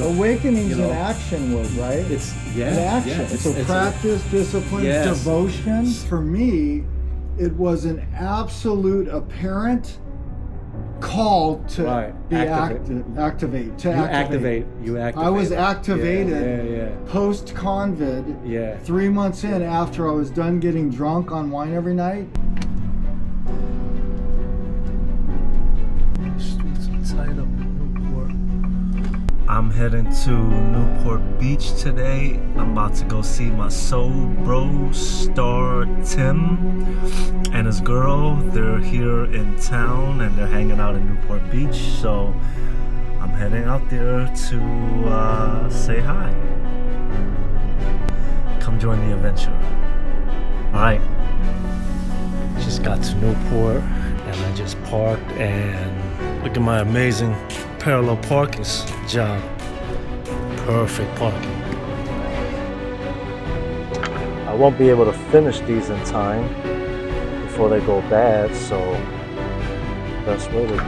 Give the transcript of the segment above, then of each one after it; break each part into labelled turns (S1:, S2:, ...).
S1: Awakening's an action word, right?
S2: It's
S1: an action. So practice, discipline, devotion. For me, it was an absolute apparent call to be activate.
S2: You activate.
S1: I was activated post-convid 3 months in after I was done getting drunk on wine every night.
S2: Streets are tight up in Newport. I'm heading to Newport Beach today. I'm about to go see my soul BroStar Tim and his girl. They're here in town and they're hanging out in Newport Beach. So I'm heading out there to say hi. Come join the adventure. Alright. Just got to Newport and I just parked and look at my amazing parallel parking job. Perfect parking. I won't be able to finish these in time before they go bad, so best way to do it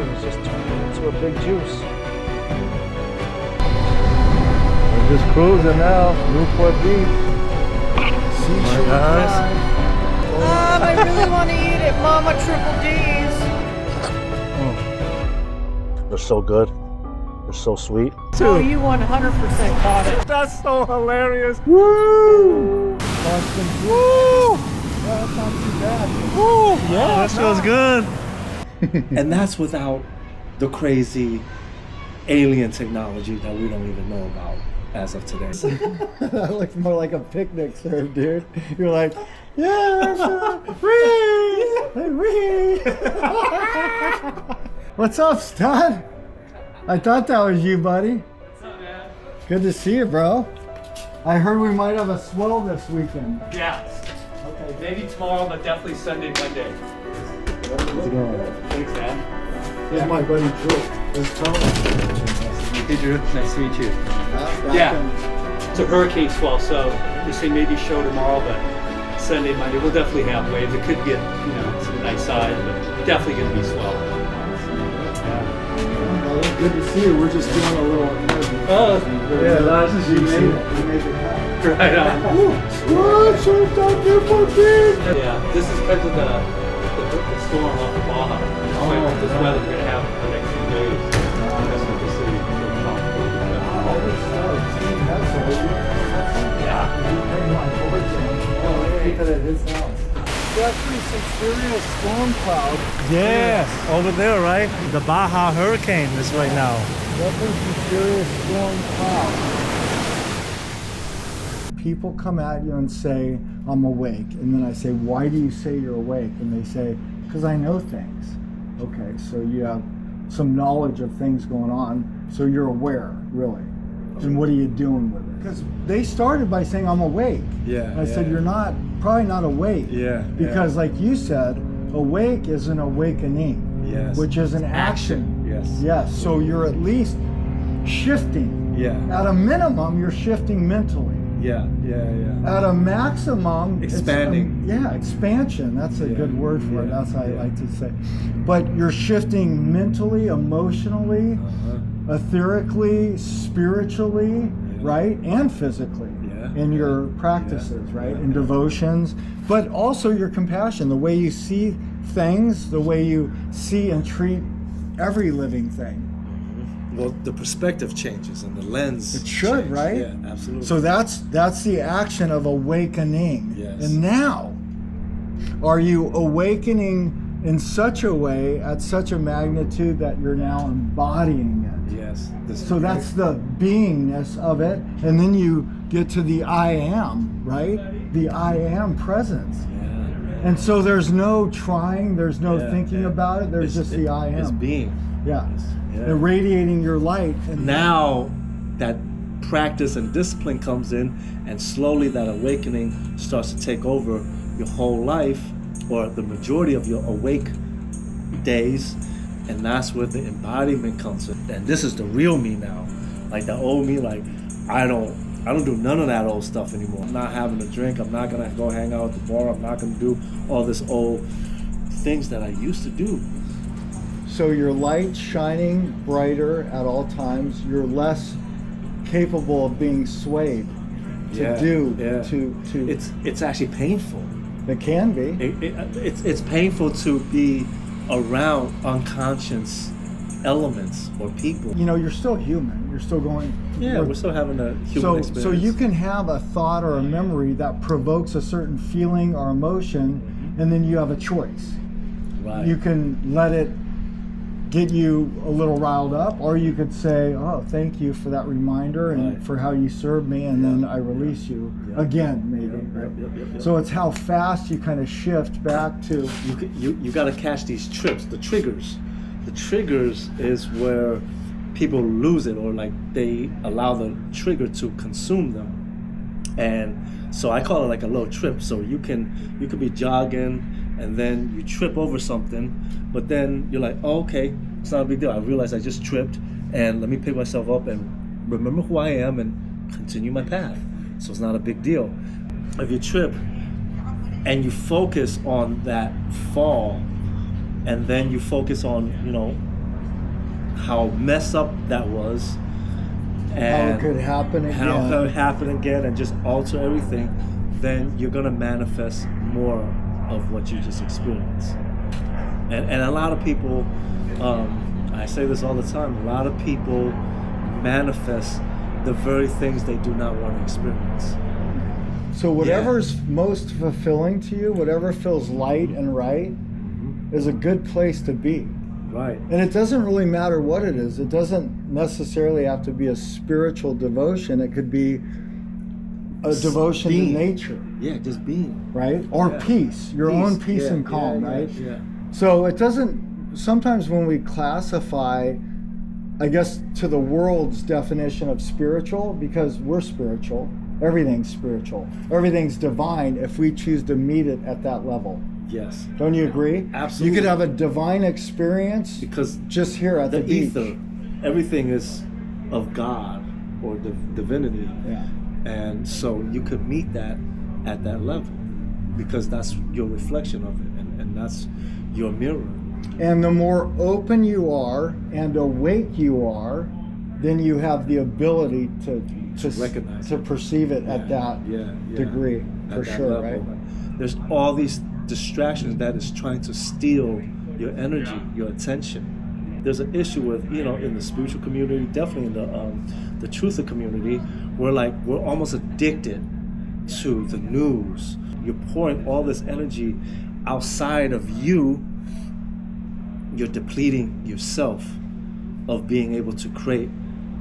S2: is just turn it into a big juice. We're just cruising now, Newport Beach.
S1: Hi guys.
S3: I really want to eat it, Mama Triple D's.
S2: They're so good. They're so sweet.
S3: Oh, you 100% caught it.
S2: That's so hilarious.
S1: Woo! Boston. Woo! That's not too bad.
S2: Woo! Yeah, that feels good. And that's without the crazy alien technology that we don't even know about as of today.
S1: That looks more like a picnic serve, dude. You're like, yeah, wee. What's up, stud? I thought that was you, buddy.
S4: What's up, man?
S1: Good to see you, bro. I heard we might have a swell this weekend.
S4: Yeah. Okay, maybe tomorrow, but definitely Sunday, Monday. Thanks, man.
S1: This is my buddy Drue. This is Plum.
S4: Hey, Drue. Nice to meet you. Yeah. It's a hurricane swell, so they say maybe show tomorrow, but Sunday, Monday, we'll definitely have waves. It could get, some nice size, but definitely going to be swell.
S1: Well, good to see you. We're just doing a little interview.
S4: Oh,
S1: yeah, nice to see you. We made it happen.
S4: Right on. Yeah, this is because of the storm off the Baja. This weather we're going to have for the next few days. That's what the city is
S1: Definitely some serious storm cloud.
S2: Yes, over there, right? The Baja hurricane is right now.
S1: Definitely some serious storm cloud. People come at you and say, I'm awake. And then I say, why do you say you're awake? And they say, because I know things. Okay, so you have some knowledge of things going on, so you're aware, really. And what are you doing with it? Because they started by saying, I'm awake.
S2: Yeah.
S1: And I said, you're probably not awake.
S2: Yeah.
S1: Because like you said, awake is an awakening.
S2: Yes.
S1: Which is an action.
S2: Yes.
S1: Yes. So you're at least shifting.
S2: Yeah.
S1: At a minimum, you're shifting mentally.
S2: Yeah.
S1: At a maximum,
S2: expanding.
S1: Expansion. That's a good word for it. That's how I like to say. But you're shifting mentally, emotionally, etherically, spiritually, right, and physically in your practices, right, in devotions, but also your compassion, the way you see things, the way you see and treat every living thing.
S2: Well, the perspective changes and the lens.
S1: It should,
S2: change.
S1: right?
S2: Yeah, absolutely.
S1: So that's the action of awakening.
S2: Yes.
S1: And now, are you awakening in such a way, at such a magnitude that you're now embodying it?
S2: Yes.
S1: So that's the beingness of it. And then you get to the I am, right? The I am presence.
S2: Yeah.
S1: And so there's no trying, there's no thinking about it, there's just the I am.
S2: It's being.
S1: Yeah. Irradiating your light. And
S2: now that practice and discipline comes in, and slowly that awakening starts to take over your whole life, or the majority of your awake days, and that's where the embodiment comes in. And this is the real me now. Like the old me, like I don't do none of that old stuff anymore. I'm not having a drink, I'm not gonna go hang out at the bar, I'm not gonna do all this old things that I used to do.
S1: So your light's shining brighter at all times. You're less capable of being swayed to
S2: It's actually painful.
S1: It can be.
S2: It's painful to be around unconscious elements or people.
S1: You know, you're still human. You're still going.
S2: Yeah, we're still having a human experience.
S1: So you can have a thought or a memory that provokes a certain feeling or emotion, and then you have a choice.
S2: Right.
S1: You can let it get you a little riled up, or you could say, "Oh, thank you for that reminder and for how you served me," and then I release you again, maybe. Right? So it's how fast you kind of shift back to.
S2: You got to catch these trips, the triggers. The triggers is where people lose it, or like they allow the trigger to consume them. And so I call it like a little trip. So you could be jogging and then you trip over something, but then you're like, oh, okay, it's not a big deal. I realized I just tripped, and let me pick myself up and remember who I am and continue my path. So it's not a big deal. If you trip and you focus on that fall, and then you focus on, you know, how messed up that was, and
S1: how it could happen again.
S2: How it could happen again, and just alter everything, then you're gonna manifest more of what you just experienced. And a lot of people, I say this all the time, a lot of people manifest the very things they do not want to experience.
S1: So whatever's most fulfilling to you, whatever feels light and right, is a good place to be.
S2: Right.
S1: And it doesn't really matter what it is. It doesn't necessarily have to be a spiritual devotion. It could be a devotion to nature.
S2: Yeah, just being.
S1: Right? Or peace, your own peace and calm, right?
S2: Yeah.
S1: So it doesn't, sometimes when we classify, I guess, to the world's definition of spiritual, because we're spiritual, everything's spiritual, everything's divine if we choose to meet it at that level.
S2: Yes.
S1: Don't you agree?
S2: Absolutely.
S1: You could have a divine experience
S2: because
S1: just here at the beach.
S2: Ether, everything is of God or divinity.
S1: Yeah.
S2: And so you could meet that at that level because that's your reflection of it, and that's your mirror.
S1: And the more open you are and awake you are, then you have the ability to recognize, to perceive it at that degree, at for that sure, level. Right?
S2: There's all these distractions that is trying to steal your energy, your attention. There's an issue with, you know, in the spiritual community, definitely in the truther community, we're almost addicted to the news. You're pouring all this energy outside of you. You're depleting yourself of being able to create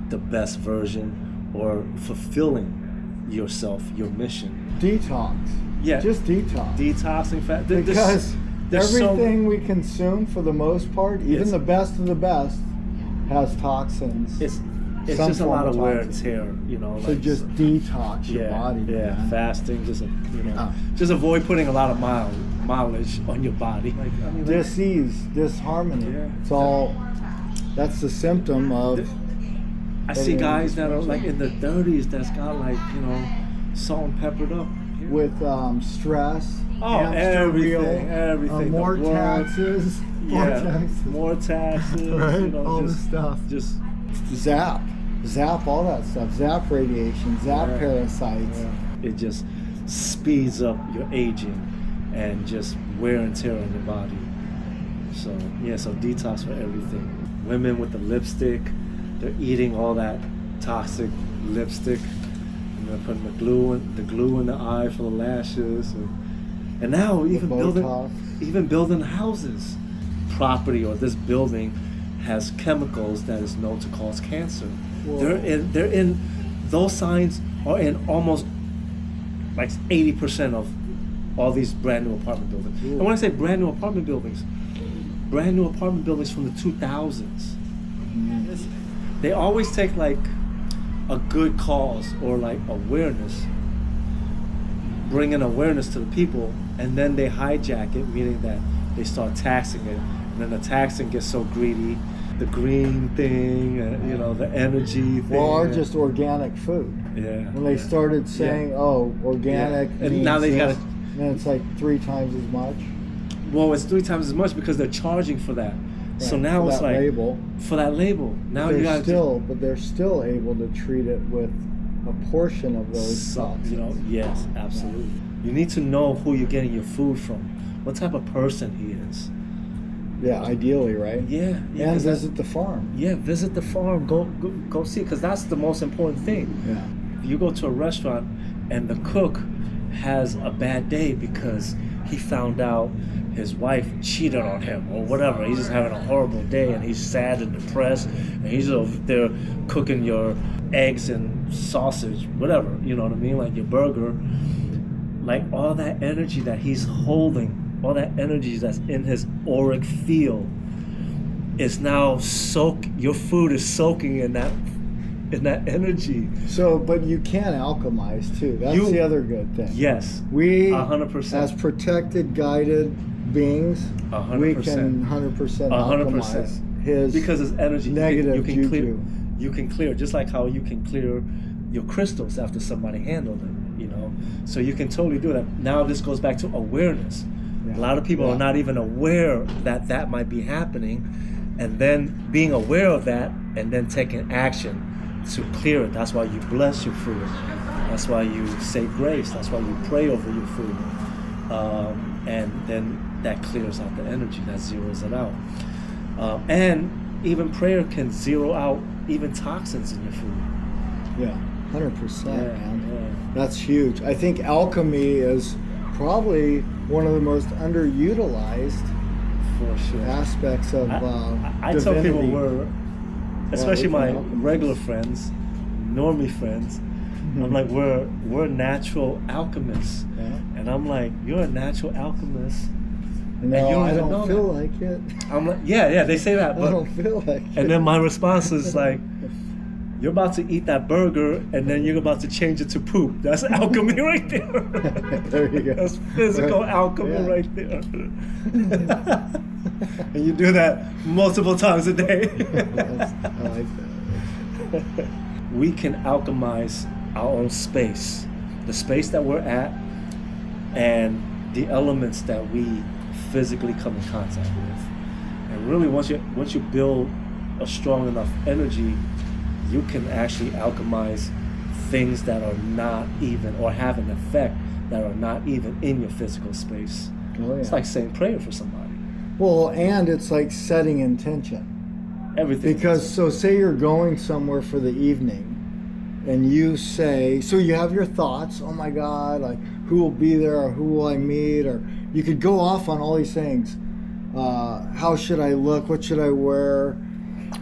S2: the best version or fulfilling yourself, your mission.
S1: Detox. Yeah. Just detox.
S2: Detoxing fat.
S1: Because everything we consume, for the most part, even the best of the best, has toxins.
S2: It's just a lot of wear and tear, you know.
S1: So like, just detox your body.
S2: Yeah, man. Fasting, just avoid putting a lot of mileage on your body. Like, I mean,
S1: disease, disharmony. Yeah. It's all. That's the symptom of.
S2: I see guys that are like in their 30s that's got like, you know, salt and peppered up.
S1: With stress,
S2: everything,
S1: more taxes,
S2: more taxes,
S1: right?
S2: You know,
S1: all the stuff.
S2: Just
S1: zap, all that stuff. Zap radiation, zap parasites.
S2: Yeah. It just speeds up your aging and just wear and tear on your body. So so detox for everything. Women with the lipstick, they're eating all that toxic lipstick. They're putting the glue in the eye for the lashes, and now even building houses. Property or this building has chemicals that is known to cause cancer. Whoa. They're in those signs are in almost like 80% of all these brand new apartment buildings. Ooh. And when I say brand new apartment buildings from the 2000s. Mm-hmm. They always take like a good cause or like awareness, bringing awareness to the people, and then they hijack it, meaning that they start taxing it, and then the taxing gets so greedy, the green thing, you know, the energy thing.
S1: Or just organic food.
S2: Yeah.
S1: When they started saying, organic,
S2: and now they got it.
S1: Then it's like 3 times as much.
S2: Well, it's 3 times as much because they're charging for that. So now
S1: for
S2: it's
S1: that
S2: like
S1: label.
S2: For that label. Now you
S1: They're
S2: got
S1: they're still able to treat it with a portion of those toxins.
S2: you know, yes, absolutely. You need to know who you're getting your food from, what type of person he is.
S1: Yeah, ideally, right?
S2: Yeah,
S1: And visit the farm.
S2: Yeah, visit the farm. Go see, because that's the most important thing.
S1: Yeah.
S2: You go to a restaurant and the cook has a bad day because he found out his wife cheated on him or whatever. He's just having a horrible day and he's sad and depressed and he's over there cooking your eggs and sausage, whatever, you know what I mean, like your burger. Like all that energy that he's holding, all that energy that's in his auric field is now your food is soaking in that energy.
S1: So, but you can alchemize too. That's the other good thing.
S2: Yes.
S1: We,
S2: 100%.
S1: as protected, guided beings,
S2: 100%.
S1: we can 100% alchemize his
S2: because it's energy.
S1: negative
S2: you can
S1: juju.
S2: clear. You can clear, just like how you can clear your crystals after somebody handled them, you know. So you can totally do that. Now this goes back to awareness.
S1: Yeah.
S2: A lot of people are not even aware that might be happening, and then being aware of that and then taking action to clear it. That's why you bless your food. That's why you say grace. That's why you pray over your food. And then that clears out the energy, that zeroes it out. And even prayer can zero out even toxins in your food.
S1: Yeah, 100%, man.
S2: Yeah.
S1: That's huge. I think alchemy is probably one of the most underutilized
S2: For sure.
S1: aspects of
S2: I
S1: divinity.
S2: tell people especially my
S1: alchemists.
S2: regular friends, normie friends, I'm like, we're natural alchemists.
S1: Yeah.
S2: And I'm like, you're a natural alchemist.
S1: No,
S2: and you don't
S1: I
S2: even know
S1: don't feel like it.
S2: I'm like, yeah, they say that.
S1: I
S2: But,
S1: don't feel like it.
S2: and then my response is like, you're about to eat that burger and then you're about to change it to poop. That's alchemy right there.
S1: There you go.
S2: That's physical alchemy
S1: Yeah.
S2: right there. And you do that multiple times a day.
S1: I like that.
S2: We can alchemize our own space, the space that we're at, and the elements that we physically come in contact with. And really, once you build a strong enough energy, you can actually alchemize things that are not even, or have an effect that are not even in your physical space.
S1: Oh, yeah.
S2: It's like saying prayer for somebody.
S1: Well, and it's like setting intention.
S2: Everything.
S1: Because, so say you're going somewhere for the evening, and you say, so you have your thoughts, oh my God, like who will be there, or who will I meet, or you could go off on all these things. How should I look? What should I wear?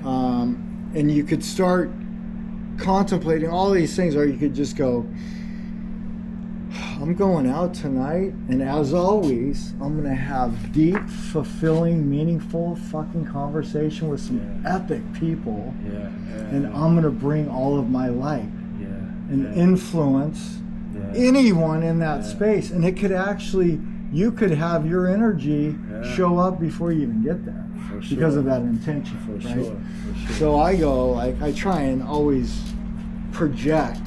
S1: And you could start contemplating all these things, or you could just go, I'm going out tonight, and as always, I'm gonna have deep, fulfilling, meaningful fucking conversation with some epic people, and I'm gonna bring all of my light and influence anyone in that space, and it could actually, you could have your energy show up before you even get there because of that intention.
S2: For
S1: right?
S2: sure.
S1: So I go, like, I try and always project,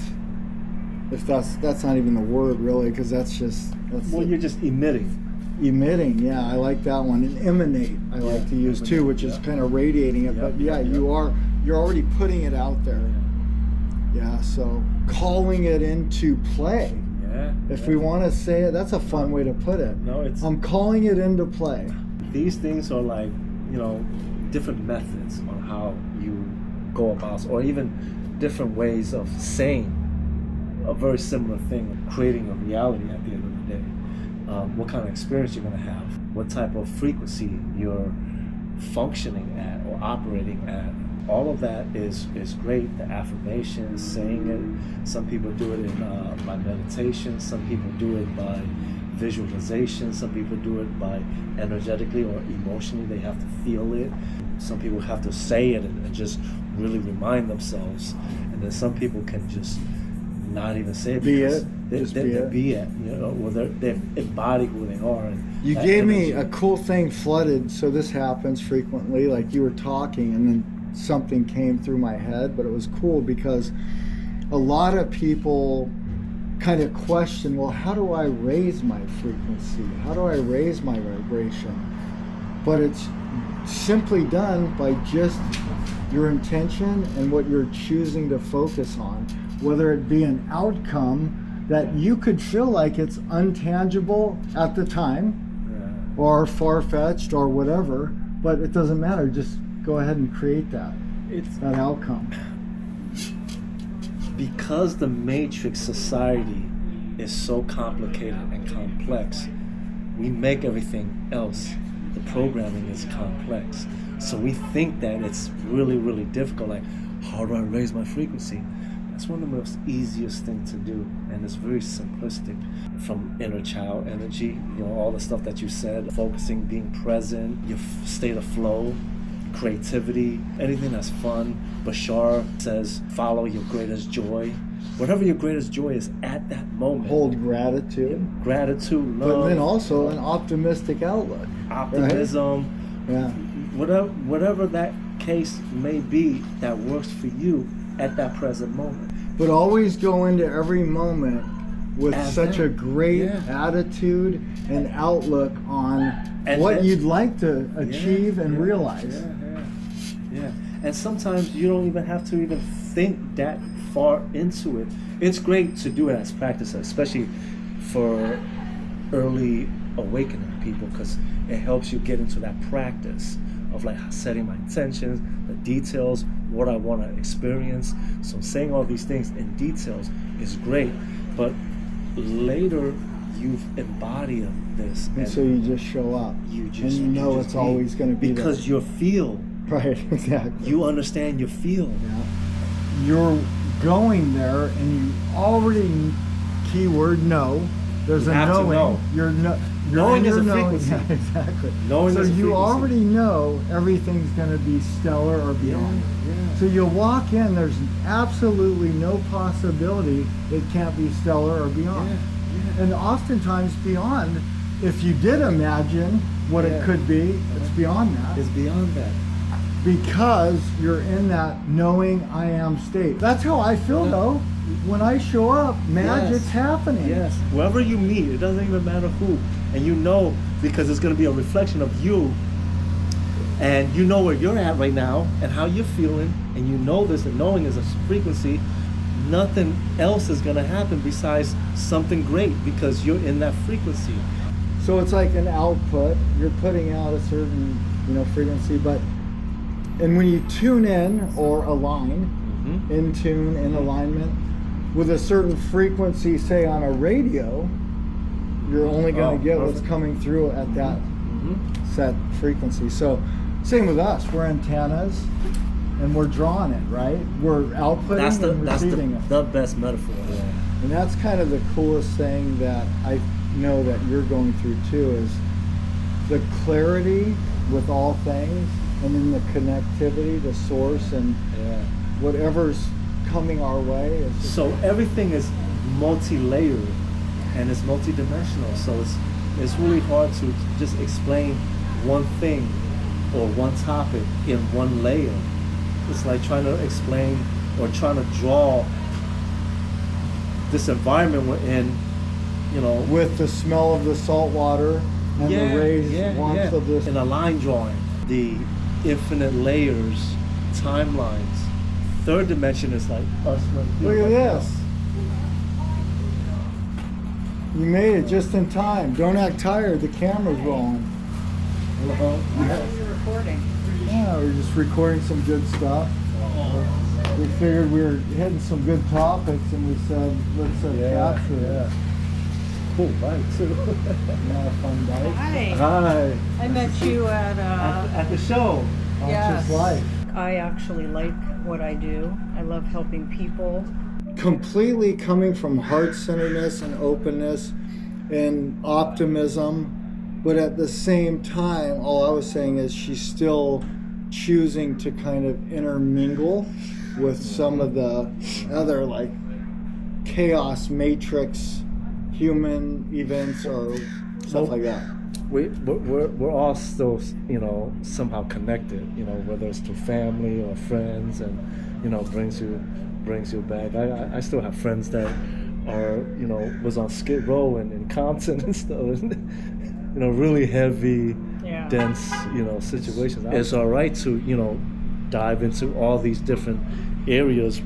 S1: if that's not even the word really, because that's
S2: You're just emitting.
S1: emitting. I like that one. And emanate I like to use too, which is kind of radiating it. But you're already putting it out there. So calling it into play. If we want to say it, that's a fun way to put it.
S2: No, it's,
S1: I'm calling it into play.
S2: these things are like, different methods on how you go about, or even different ways of saying a very similar thing, creating a reality at the end of the day. What kind of experience you're going to have, what type of frequency you're functioning at or operating at. All of that is great. The affirmations, saying it. Some people do it by meditation. Some people do it by visualization. Some people do it by energetically or emotionally. They have to feel it. Some people have to say it and just really remind themselves. And then some people can just not even say it.
S1: Be
S2: because
S1: it.
S2: They
S1: Just
S2: be it. Or they embody who they are. And
S1: You
S2: that
S1: gave me
S2: energy.
S1: a cool thing flooded, so this happens frequently, like you were talking and then something came through my head, but it was cool because a lot of people kind of question, well, how do I raise my frequency? How do I raise my vibration? But it's simply done by just your intention and what you're choosing to focus on, whether it be an outcome that you could feel like it's untangible at the time or far-fetched or whatever, but it doesn't matter. Just go ahead and create that outcome.
S2: Because the matrix society is so complicated and complex, we make everything else, the programming is complex. So we think that it's really, really difficult, like, how do I raise my frequency? That's one of the most easiest thing to do, and it's very simplistic. From inner child energy, all the stuff that you said, focusing, being present, your state of flow, creativity, anything that's fun. Bashar says, follow your greatest joy. Whatever your greatest joy is at that moment.
S1: Hold gratitude.
S2: Gratitude, love.
S1: But then also an optimistic outlook.
S2: Optimism.
S1: Right? Yeah.
S2: Whatever that case may be that works for you at that present moment.
S1: But always go into every moment with such a great attitude and outlook on what you'd like to achieve and realize.
S2: Yeah. And sometimes you don't even have to even think that far into it. It's great to do it as practice, especially for early awakening people, because it helps you get into that practice of like setting my intentions, the details, what I want to experience. So saying all these things in details is great, but later you've embodied this,
S1: and so you just show up.
S2: You just,
S1: and you know it's always going to be
S2: because
S1: there.
S2: your feel.
S1: Right, exactly.
S2: You understand your feel.
S1: Yeah. You're going there, and you already, keyword know. There's a knowing.
S2: Know. Knowing is a frequency.
S1: Yeah, exactly.
S2: Knowing
S1: so
S2: is a
S1: you
S2: frequency.
S1: Already know everything's going to be stellar or beyond.
S2: Yeah.
S1: So you walk in, there's absolutely no possibility it can't be stellar or beyond.
S2: Yeah.
S1: And oftentimes beyond, if you did imagine what it could be, it's beyond that.
S2: It's beyond that.
S1: Because you're in that knowing I am state. That's how I feel though. When I show up, magic's happening.
S2: Yes. Whoever you meet, it doesn't even matter who. And you know, because it's going to be a reflection of you. And you know where you're at right now and how you're feeling. And you know this, and knowing is a frequency. Nothing else is going to happen besides something great, because you're in that frequency.
S1: So it's like an output. You're putting out a certain, frequency, and when you tune in or align, in tune, in alignment, with a certain frequency, say on a radio, you're only going to get what's coming through at that set frequency. So same with us. We're antennas, and we're drawing it, right? We're outputting and receiving it.
S2: The best metaphor. Yeah.
S1: And that's kind of the coolest thing that I know that you're going through too, is the clarity with all things, and then the connectivity, the source, and whatever's coming our way.
S2: So everything is multi-layered and it's multi-dimensional. So it's really hard to just explain one thing or one topic in one layer. It's like trying to explain or trying to draw this environment we're in,
S1: with the smell of the salt water and the raised warmth of this.
S2: In a line drawing, the infinite layers, timelines. Third dimension is like us.
S1: Look at this. You made it just in time. Don't act tired. The camera's rolling.
S3: How are you recording?
S1: Yeah, we're just recording some good stuff. We figured we were hitting some good topics, and we said, let's capture it.
S2: Cool bike too.
S1: Not a fun bike.
S3: Hi. I met you
S2: at the show.
S1: Conscious Life.
S3: I actually like what I do. I love helping people.
S1: Completely coming from heart-centeredness and openness and optimism, but at the same time, all I was saying is she's still choosing to kind of intermingle with some of the other like chaos matrix human events or stuff like that.
S2: We're all still, somehow connected, whether it's through family or friends, and, brings you back. I still have friends that are, was on Skid Row and in Compton and stuff, really heavy
S3: Yeah.
S2: dense, situations. It's all right to, dive into all these different areas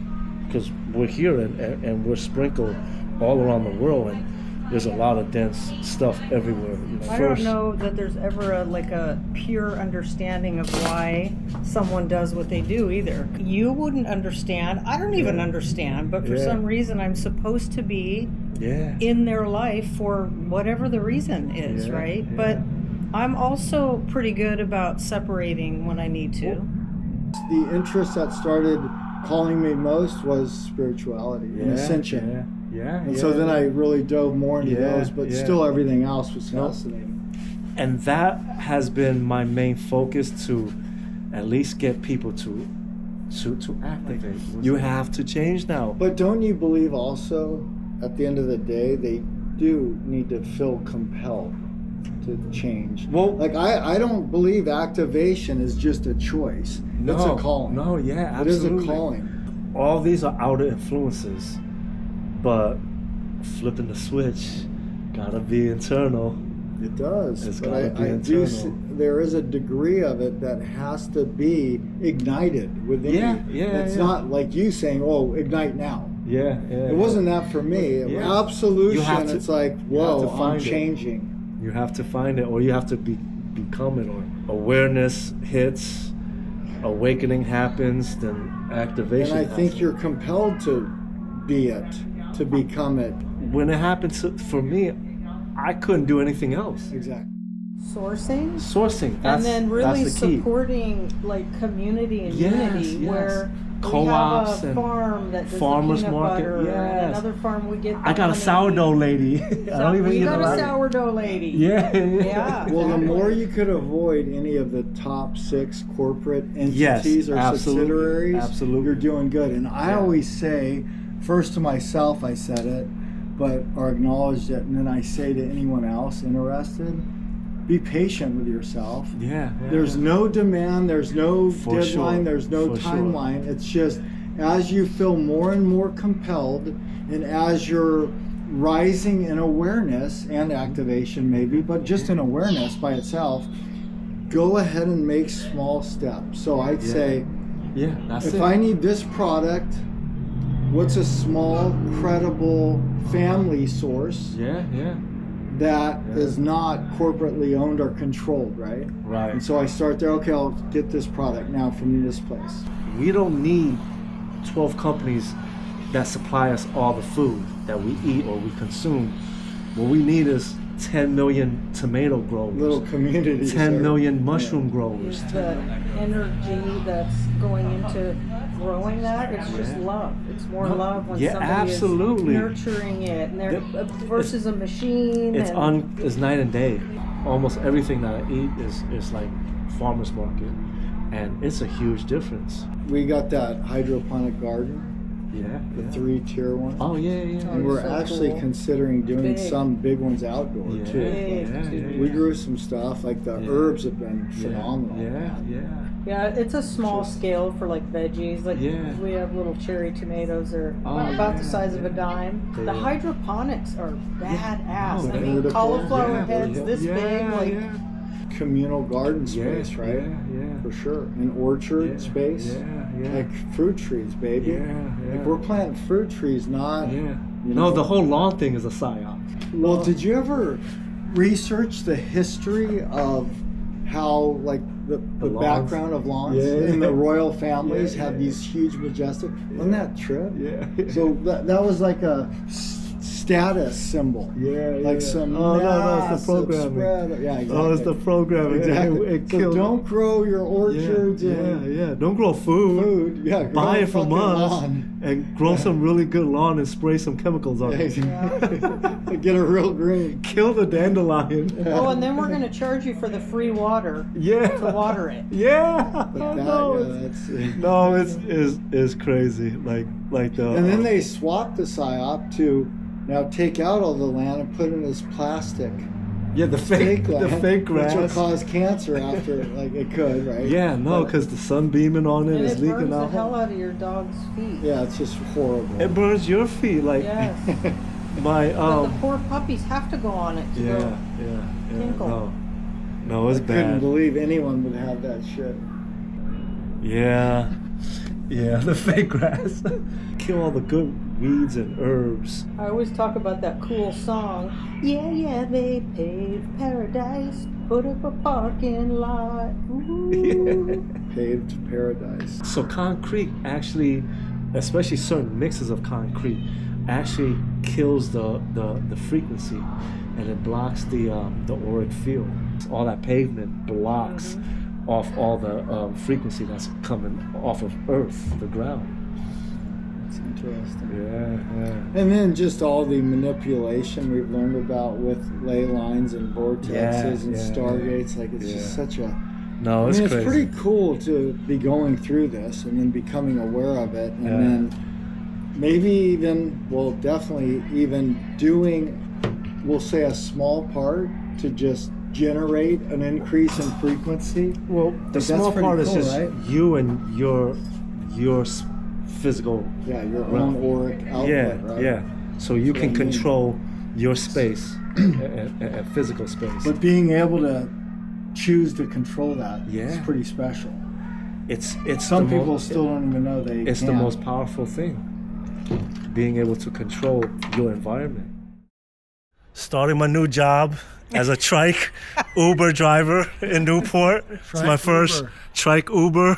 S2: because we're here and we're sprinkled all around the world, and there's a lot of dense stuff everywhere.
S3: I don't know that there's ever a pure understanding of why someone does what they do either. You wouldn't understand. I don't even understand, but for some reason I'm supposed to be in their life for whatever the reason is, right?
S2: Yeah.
S3: But I'm also pretty good about separating when I need to.
S1: The interest that started calling me most was spirituality and ascension. And so then I really dove more into those, but still everything else was fascinating.
S2: And that has been my main focus, to at least get people to activate. You have to change now.
S1: But don't you believe also, at the end of the day, they do need to feel compelled to change?
S2: Well,
S1: I don't believe activation is just a choice. It's a calling.
S2: No, yeah, absolutely.
S1: It is a calling.
S2: All these are outer influences, but flipping the switch gotta be internal.
S1: It does.
S2: It's
S1: but
S2: gotta be
S1: I do
S2: internal.
S1: see, there is a degree of it that has to be ignited within you. It's not like you saying, "Oh, ignite now." It wasn't that for me. Absolution. It's like, whoa, I'm changing.
S2: You have to find it, or you have to become it. Or awareness hits, awakening happens, then activation.
S1: And I think you're compelled to be it, to become it.
S2: When it happened for me, I couldn't do anything else.
S1: Exactly.
S3: Sourcing.
S2: That's,
S3: and then really
S2: that's the key.
S3: supporting unity and unity, where
S2: co-ops
S3: we have a farm that does
S2: farmers
S3: the peanut
S2: market,
S3: butter, and another farm we get.
S2: I got a sourdough lady. I don't even
S3: we
S2: eat
S3: got
S2: a
S3: a sourdough lady.
S2: Yeah.
S1: Well, the more you could avoid any of the top 6 corporate entities or subsidiaries, you're doing good. And I always say, first to myself, I said it, or acknowledged it, and then I say to anyone else interested, be patient with yourself. There's no demand, there's no deadline, there's no timeline. It's just as you feel more and more compelled, and as you're rising in awareness and activation maybe, but just in awareness by itself, go ahead and make small steps. So I'd say, if I need this product, what's a small, credible family source that is not corporately owned or controlled, right?
S2: Right.
S1: And so I start there, okay, I'll get this product now from this place.
S2: We don't need 12 companies that supply us all the food that we eat or we consume. What we need is 10 million tomato growers.
S1: Little communities.
S2: 10 million mushroom growers.
S3: The energy that's going into growing that, it's just love. It's more love when somebody is nurturing it, and versus a machine.
S2: It's night and day. Almost everything that I eat is like farmer's market, and it's a huge difference.
S1: We got that hydroponic garden. The 3-tier one.
S2: Oh yeah.
S1: And we're actually considering doing some big ones outdoor too. We grew some stuff, like the herbs have been phenomenal.
S3: Yeah, it's a small scale for veggies. We have little cherry tomatoes, are about the size of a dime. The hydroponics are badass. I mean, cauliflower heads this big,
S1: communal garden space, right? For sure. An orchard space. Like fruit trees, baby. Like we're planting fruit trees, not
S2: No, the whole lawn thing is a psyop.
S1: Well, did you ever research the history of how the background of lawns and the royal families have these huge majestic, wasn't that trip? So that was like a status symbol. Some
S2: no, it's the programming.
S1: Spread. Exactly.
S2: Oh, it's the programming.
S1: Exactly. So don't grow your orchards.
S2: Don't grow food. Buy it from us and grow some really good lawn and spray some chemicals on it.
S1: Get it real green.
S2: Kill the dandelion.
S3: Oh, and then we're going to charge you for the free water to water it.
S2: It's crazy.
S1: And then they swapped the PSYOP to now take out all the land and put in this plastic.
S2: The fake grass.
S1: Which will cause cancer after, it could, right?
S2: Because the sun beaming on it is leaking out.
S3: It burns the hell out of your dog's feet.
S1: Yeah, it's just horrible.
S2: It burns your feet,
S3: Yes.
S2: But
S3: the poor puppies have to go on it to go tinkle.
S2: No, it's
S1: I couldn't
S2: bad.
S1: believe anyone would have that shit.
S2: Yeah. Yeah, the fake grass. Kill all the good weeds and herbs.
S3: I always talk about that cool song. Yeah, yeah, they paved paradise, put up a parking lot. Ooh.
S1: Paved paradise.
S2: So concrete actually, especially certain mixes of concrete, actually kills the frequency, and it blocks the auric field. All that pavement blocks off all the frequency that's coming off of Earth, the ground.
S1: That's interesting.
S2: Yeah.
S1: And then just all the manipulation we've learned about with ley lines and vortexes and stargates. Like it's just such a.
S2: No, it's
S1: I mean,
S2: crazy.
S1: it's pretty cool to be going through this and then becoming aware of it, and then maybe even, well, definitely even doing, we'll say, a small part to just generate an increase in frequency.
S2: Well, the
S1: That's
S2: small
S1: pretty
S2: part is
S1: cool,
S2: just
S1: right?
S2: you and your physical.
S1: Yeah, your own auric output, right?
S2: Yeah. So you
S1: That's
S2: can
S1: what I mean.
S2: control your space, and physical space.
S1: But being able to choose to control that is
S2: Yeah.
S1: pretty special.
S2: It's
S1: Some
S2: the
S1: people
S2: most,
S1: still don't even know they
S2: It's
S1: can.
S2: the most powerful thing. Being able to control your environment. Starting my new job as a trike Uber driver in Newport. It's my
S1: Trike
S2: first
S1: Uber.
S2: trike Uber.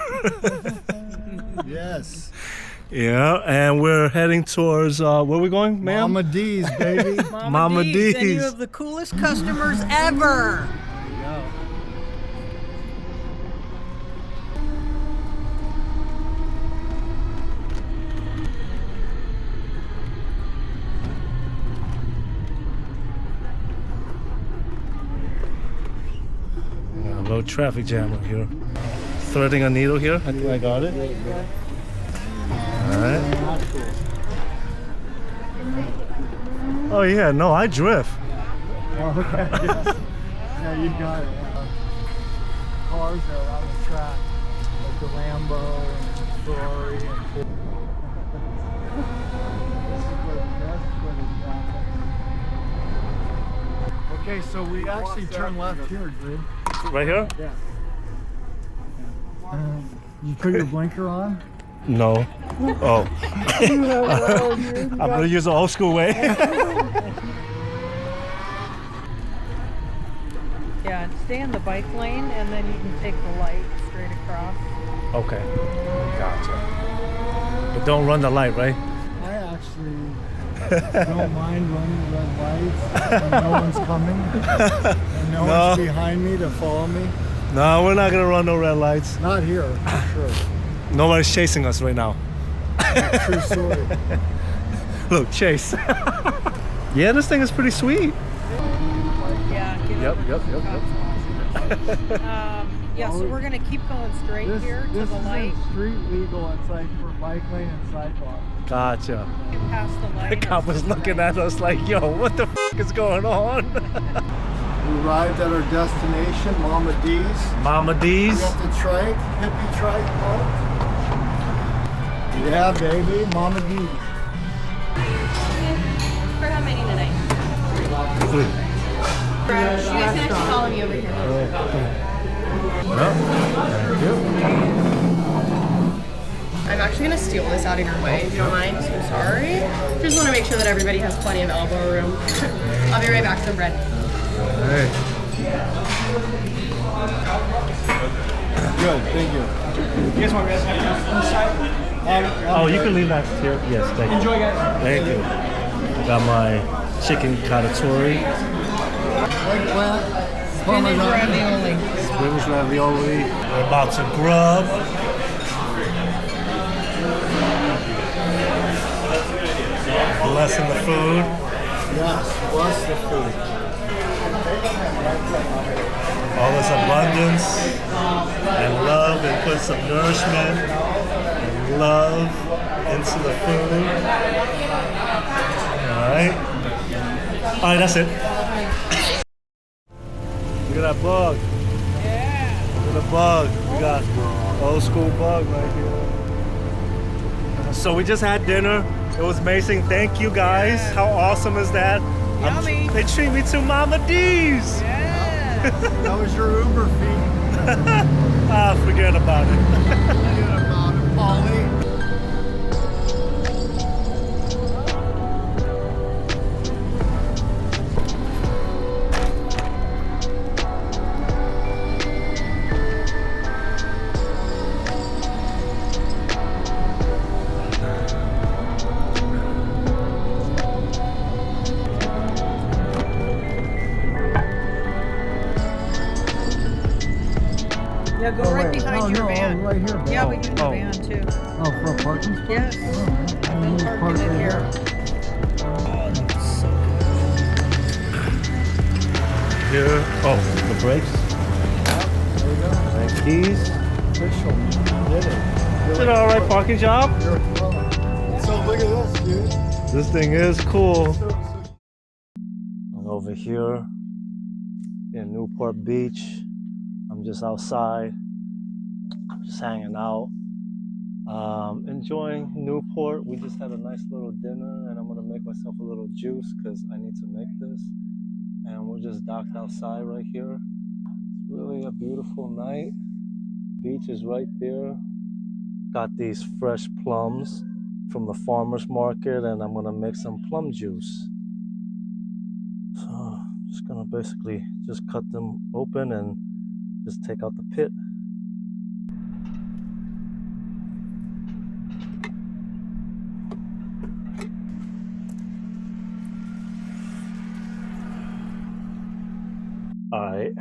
S1: Yes.
S2: Yeah, and we're heading towards where are we going, ma'am?
S1: Mama D's, baby.
S2: Mama D's.
S3: And you have the coolest customers ever.
S2: Low traffic jam up here. Threading a needle here. I think I got it. Alright. Oh yeah, no, I drift.
S1: Oh, okay. Yeah, you got it. Cars are on the track, like the Lambo and Ferrari and Okay, so we actually turn left here, Drue.
S2: Right here?
S1: Yeah. You put your blinker on?
S2: No. Oh. I'm gonna use the old school way.
S3: Yeah, stay in the bike lane, and then you can take the light straight across.
S2: Okay. Gotcha. But don't run the light, right?
S1: I actually don't mind running red lights when no one's coming and no one's behind me to follow me.
S2: No, we're not gonna run no red lights.
S1: Not here, for sure.
S2: Nobody's chasing us right now.
S1: True story.
S2: Look, chase. Yeah, this thing is pretty sweet.
S3: Yeah.
S2: Yep.
S3: Yeah, so we're gonna keep going straight here to
S1: This
S3: the light.
S1: is street legal. It's like for bike lane and sidewalk.
S2: Gotcha.
S3: Get past the light.
S2: The cop was looking at us like, yo, what the f is going on?
S1: We arrived at our destination, Mama D's.
S2: Mama
S1: We
S2: D's.
S1: got the trike, hippie trike parked. Yeah, baby, Mama D's.
S5: For how many tonight? You guys can actually follow me over here. I'm actually gonna steal this out of your way if you don't mind. So sorry. Just want to make sure that everybody has plenty of elbow room. I'll be right back. Some bread.
S1: Good, thank you.
S6: You guys want me to inside?
S2: Oh, you can leave that here. Yes, thank you.
S6: Enjoy, guys.
S2: Thank you. Got my chicken cacciatore,
S3: Spinach ravioli.
S2: spinach ravioli. We're about to grub. Blessing the food.
S1: Yes, bless the food.
S2: All this abundance and love, and put some nourishment and love into the food. Alright, that's it. Look at that bug.
S3: Yeah.
S2: Look at the bug. We got old school bug right here. So we just had dinner. It was amazing. Thank you guys. How awesome is that?
S3: Yummy.
S2: They treat me to Mama D's.
S3: Yes.
S1: That was your Uber fee.
S2: Ah, forget about it.
S1: Forget about it, Polly.
S3: Yeah, go right behind your van.
S1: Right here.
S3: Yeah, we use the van too.
S1: Oh, for a parking spot?
S3: Yes.
S1: Oh,
S3: Don't park it in here.
S2: Here. Oh, the brakes.
S1: There you go.
S2: And keys.
S1: Official. Did it.
S2: Did an alright parking job.
S1: You're a pro. So look at this, dude.
S2: This thing is cool. And over here in Newport Beach, I'm just outside. I'm just hanging out, enjoying Newport. We just had a nice little dinner, and I'm gonna make myself a little juice because I need to make this. And we're just docked outside right here. It's really a beautiful night. Beach is right there. Got these fresh plums from the farmer's market, and I'm gonna make some plum juice. So I'm just gonna basically just cut them open and just take out the pit. Alright,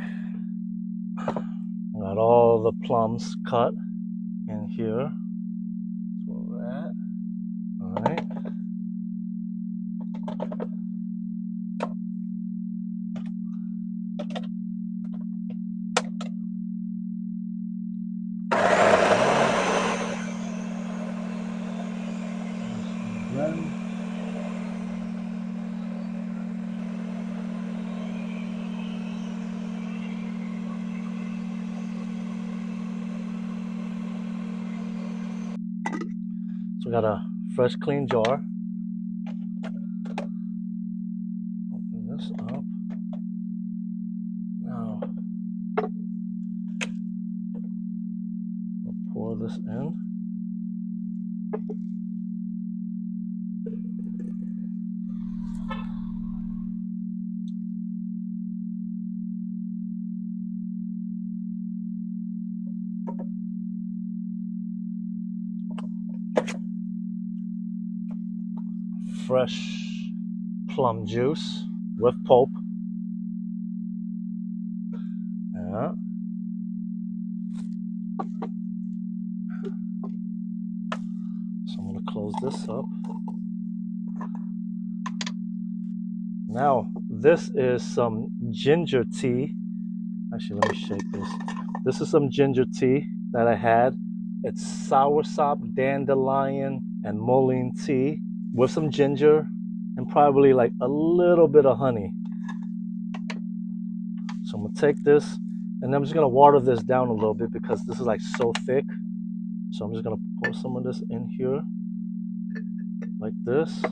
S2: got all the plums cut in here. That's where we're at. Alright. So we got a fresh, clean jar. Open this up. Now, we'll pour this in. Fresh plum juice with pulp. Yeah. So I'm going to close this up. Now, this is some ginger tea. Actually, let me shake this. This is some ginger tea that I had. It's soursop, dandelion, and mullein tea with some ginger and probably like a little bit of honey. So I'm gonna take this and I'm just gonna water this down a little bit because this is like so thick. So I'm just gonna pour some of this in here like this.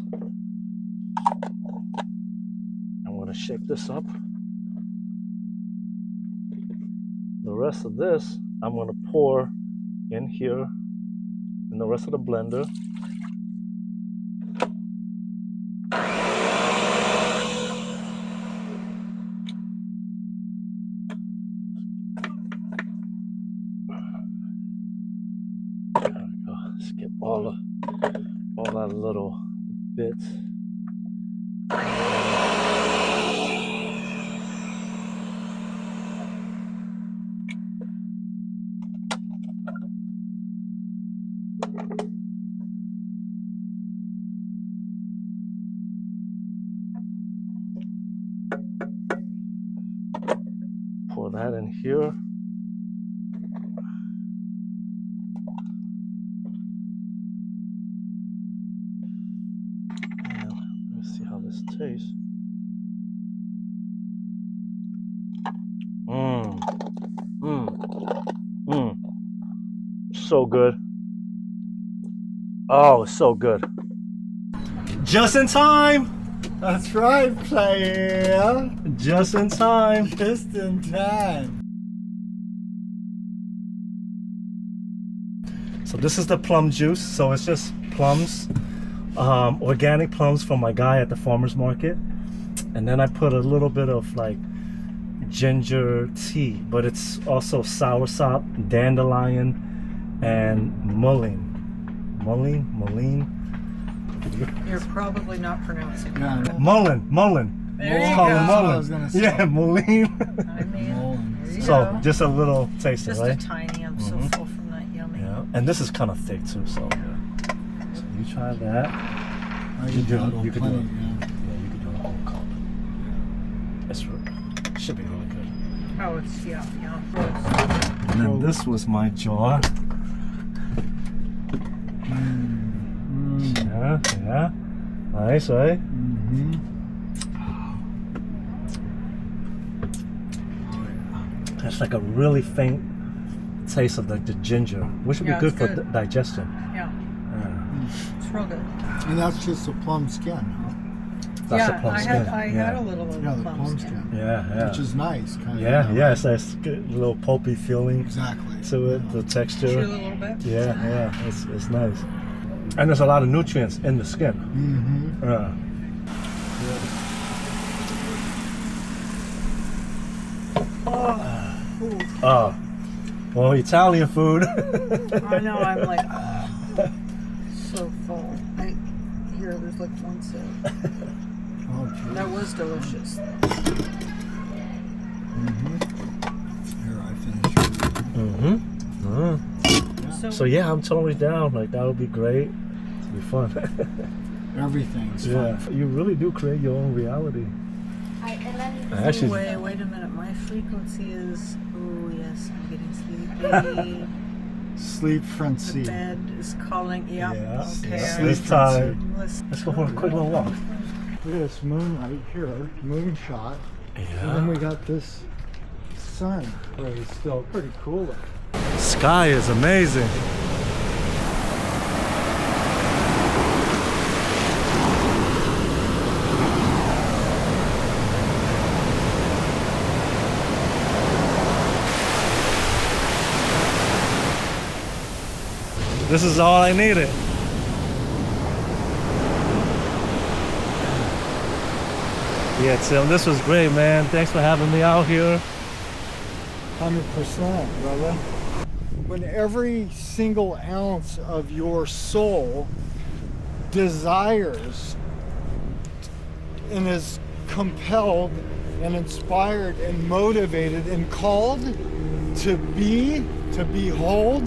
S2: I'm gonna shake this up. The rest of this I'm gonna pour in here in the rest of the blender. Skip all that little bits. Pour that in here. Taste. So good. Oh, so good. Just in time.
S1: That's right, player.
S2: Just in time.
S1: Just in time.
S2: So this is the plum juice. So it's just plums, organic plums from my guy at the farmer's market. And then I put a little bit of like ginger tea, but it's also soursop, dandelion, and mullein.
S3: You're probably not pronouncing it.
S1: Yeah,
S2: Mullein.
S3: There
S2: It's
S3: you
S2: called
S3: go.
S1: I
S2: mullein.
S1: was gonna say.
S2: Yeah, mullein.
S3: I mean, there you
S2: So
S3: go.
S2: just a little taster,
S3: Just
S2: right?
S3: a tiny. I'm so full from that. Yummy.
S2: Yeah, and this is kind of thick too. So you try that.
S1: I
S2: You
S1: can
S2: do-
S1: juggle
S2: you can do
S1: plenty,
S2: it.
S1: yeah.
S2: Yeah, you could do a whole cup. Should be really good.
S3: Oh, it's yeah.
S2: And then this was my jar. Yeah. Nice, right?
S1: Mm-hmm.
S2: It's like a really faint taste of the ginger, which would
S3: Yeah,
S2: be good
S3: it's
S2: for
S3: good.
S2: digestion.
S3: Yeah,
S2: Yeah.
S3: it's real good.
S1: And that's just a plum skin, huh?
S2: That's
S3: yeah,
S2: the plum
S3: I
S2: skin.
S3: had a little of
S1: Yeah, the
S3: plum
S1: plum
S3: skin.
S1: skin.
S2: Yeah.
S1: Which is nice, kind of.
S2: Yeah, it's a good little pulpy feeling
S1: Exactly.
S2: to it, the
S3: Chew a
S2: texture.
S3: little bit.
S2: Yeah, it's nice. And there's a lot of nutrients in the skin.
S1: Mm-hmm.
S2: Yeah. Well, Italian food.
S3: I know. I'm like so full. There's like one sip.
S1: Oh, true.
S3: That was delicious.
S1: Mm-hmm. Here, I finished.
S2: So yeah, I'm totally down. Like that would be great. It'd be fun.
S1: Everything's
S2: Yeah,
S1: fun.
S2: you really do create your own reality. Actually,
S3: Wait a minute. My frequency is. Oh yes, I'm getting sleepy.
S1: Sleep
S3: The
S1: frenzy.
S3: bed is calling. Yep.
S2: Yeah.
S3: Okay.
S1: Sleep
S2: It's time.
S3: Let's
S2: Let's go for a quick little walk.
S1: Look at this moon right here, moon shot. And then
S2: Yeah.
S1: we got this sun, but it's still pretty cool.
S2: Sky is amazing. This is all I needed. Yeah, Tim, this was great, man. Thanks for having me out here.
S1: 100%, brother. When every single ounce of your soul desires and is compelled and inspired and motivated and called to behold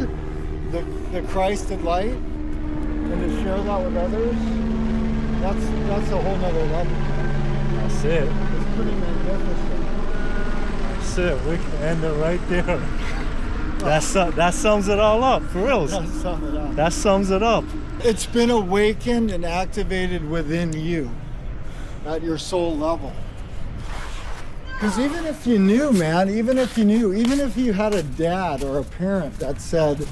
S1: the Christed light and to share that with others, that's a whole nother level.
S2: That's it.
S1: It's pretty magnificent.
S2: That's it. We can end it right there. That sums it all up, for real.
S1: Let's sum it up.
S2: That sums it up.
S1: It's been awakened and activated within you at your soul level. Because even if you knew, man, even if you had a dad or a parent that said,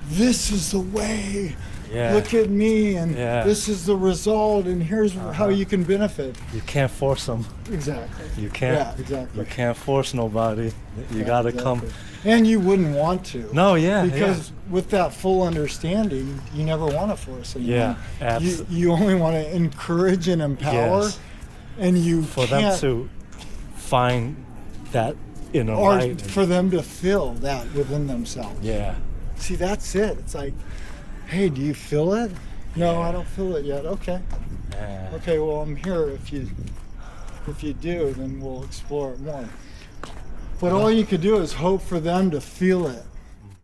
S1: this is the way,
S2: Yeah.
S1: look at me, and
S2: Yeah.
S1: this is the result, and here's how you can benefit.
S2: You can't force them.
S1: Exactly.
S2: You can't.
S1: Yeah, exactly.
S2: You can't force nobody. You gotta come.
S1: Exactly. And you wouldn't want to.
S2: No, yeah.
S1: Because with that full understanding, you never want to force anyone.
S2: Yeah,
S1: You
S2: absolutely.
S1: only want to encourage and empower,
S2: Yes.
S1: and you
S2: For them
S1: can't,
S2: to find that inner
S1: or
S2: light.
S1: for them to feel that within themselves.
S2: Yeah.
S1: See, that's it. It's like, hey, do you feel it? No, I don't feel it yet. Okay.
S2: Yeah.
S1: Okay, well, I'm here. If you do, then we'll explore it more. But all you could do is hope for them to feel it